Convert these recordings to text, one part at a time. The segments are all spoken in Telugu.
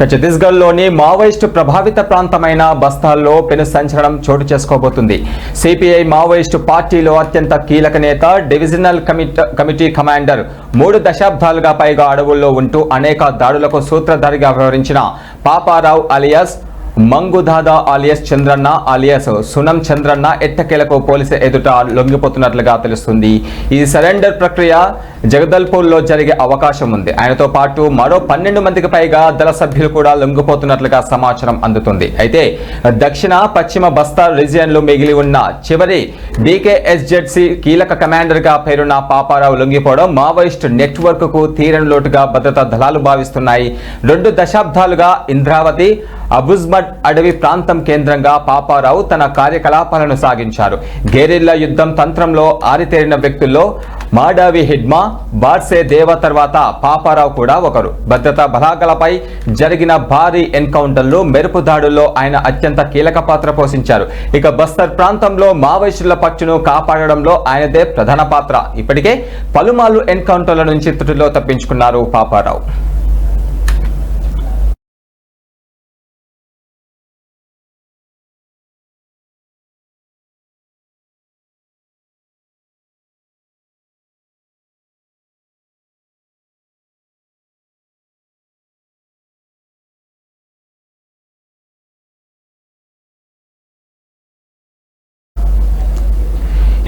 ఛత్తీస్గఢ్లోని మావోయిస్టు ప్రభావిత ప్రాంతమైన బస్తాల్లో పెను సంచలనం చోటు చేసుకోబోతుంది. సిపిఐ మావోయిస్టు పార్టీలో అత్యంత కీలక నేత, డివిజనల్ కమిటీ కమాండర్ 3 దశాబ్దాలుగా పైగా అడవుల్లో ఉంటూ అనేక దాడులకు సూత్రధారిగా వ్యవహరించిన Paparao alias Mangudada alias Chandranna alias Sunam Chandranna ఎట్టకేలకు పోలీసు ఎదుట లొంగిపోతున్నట్లుగా తెలుస్తుంది. ఈ సరెండర్ ప్రక్రియ జగదల్పూర్లో జరిగే అవకాశం ఉంది. ఆయనతో పాటు మరో 12 మందికి పైగా దళ సభ్యులు కూడా లొంగిపోతున్నట్లుగా సమాచారం అందుతుంది. అయితే దక్షిణ పశ్చిమ బస్తార్ రీజియన్లో మిగిలి ఉన్న చివరి డీకేఎస్జెడ్సీ కీలక కమాండర్ గా పేరున్న పాపారావు లొంగిపోవడం మావోయిస్ట్ నెట్వర్క్ కు తీరని లోటుగా భద్రతా దళాలు భావిస్తున్నాయి. 2 దశాబ్దాలుగా ఇంద్రావతి అబుజ్మడ్ అడవి ప్రాంతం కేంద్రంగా పాపారావు తన కార్యకలాపాలను సాగించారు. గెరిల్లా యుద్ధం తంత్రంలో ఆరితేరిన వ్యక్తుల్లో మాడావి హిడ్మా, బార్సే దేవ తర్వాత పాపారావు కూడా ఒకరు. భద్రతా బలగాలపై జరిగిన భారీ ఎన్కౌంటర్లు, మెరుపు దాడుల్లో ఆయన అత్యంత కీలక పాత్ర పోషించారు. ఇక బస్తర్ ప్రాంతంలో మావోయిస్టుల పట్టును కాపాడడంలో ఆయనదే ప్రధాన పాత్ర. ఇప్పటికే పలుమార్లు ఎన్కౌంటర్ల నుంచి త్రుటిలో తప్పించుకున్నారు పాపారావు.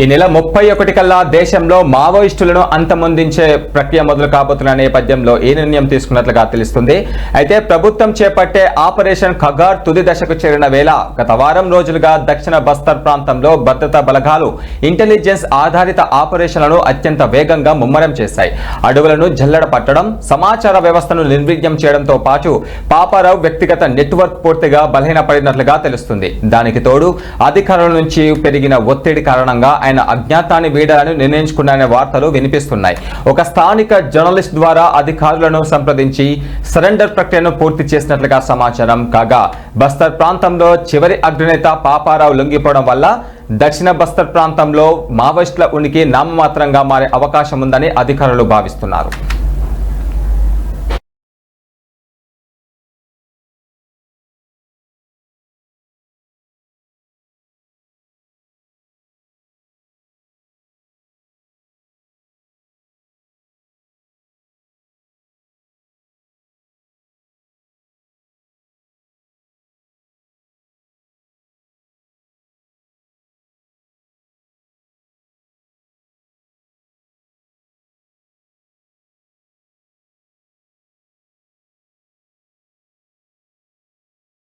ఈ నెల 31 కల్లా దేశంలో మావోయిస్టులను అంతమొందించే ప్రక్రియ మొదలు కాబోతున్న నేపథ్యంలో ఈ నిర్ణయం తీసుకున్నట్లుగా తెలుస్తుంది. అయితే ప్రభుత్వం చేపట్టే ఆపరేషన్ ఖగార్ తుది దశకు చేరిన వేళ గత వారం రోజులుగా దక్షిణ బస్తర్ ప్రాంతంలో భద్రతా బలగాలు ఇంటెలిజెన్స్ ఆధారిత ఆపరేషన్లను అత్యంత వేగంగా ముమ్మరం చేశాయి. అడవులను జల్లెడ పట్టడం, సమాచార వ్యవస్థను నిర్వీర్యం చేయడంతో పాటు పాపారావు వ్యక్తిగత నెట్వర్క్ పూర్తిగా బలహీనపడినట్లుగా తెలుస్తుంది. దానికి తోడు అధికారుల నుంచి పెరిగిన ఒత్తిడి కారణంగా ఆయన అజ్ఞాతాన్ని వీడాలని నిర్ణయించుకున్నారనే వార్తలు వినిపిస్తున్నాయి. ఒక స్థానిక జర్నలిస్ట్ ద్వారా అధికారులను సంప్రదించి సరెండర్ ప్రక్రియను పూర్తి చేసినట్లుగా సమాచారం. కాగా బస్తర్ ప్రాంతంలో చివరి అగ్రనేత పాపారావు లొంగిపోవడం వల్ల దక్షిణ బస్తర్ ప్రాంతంలో మావోయిస్టుల ఉనికి నామమాత్రంగా మారే అవకాశం ఉందని అధికారులు భావిస్తున్నారు.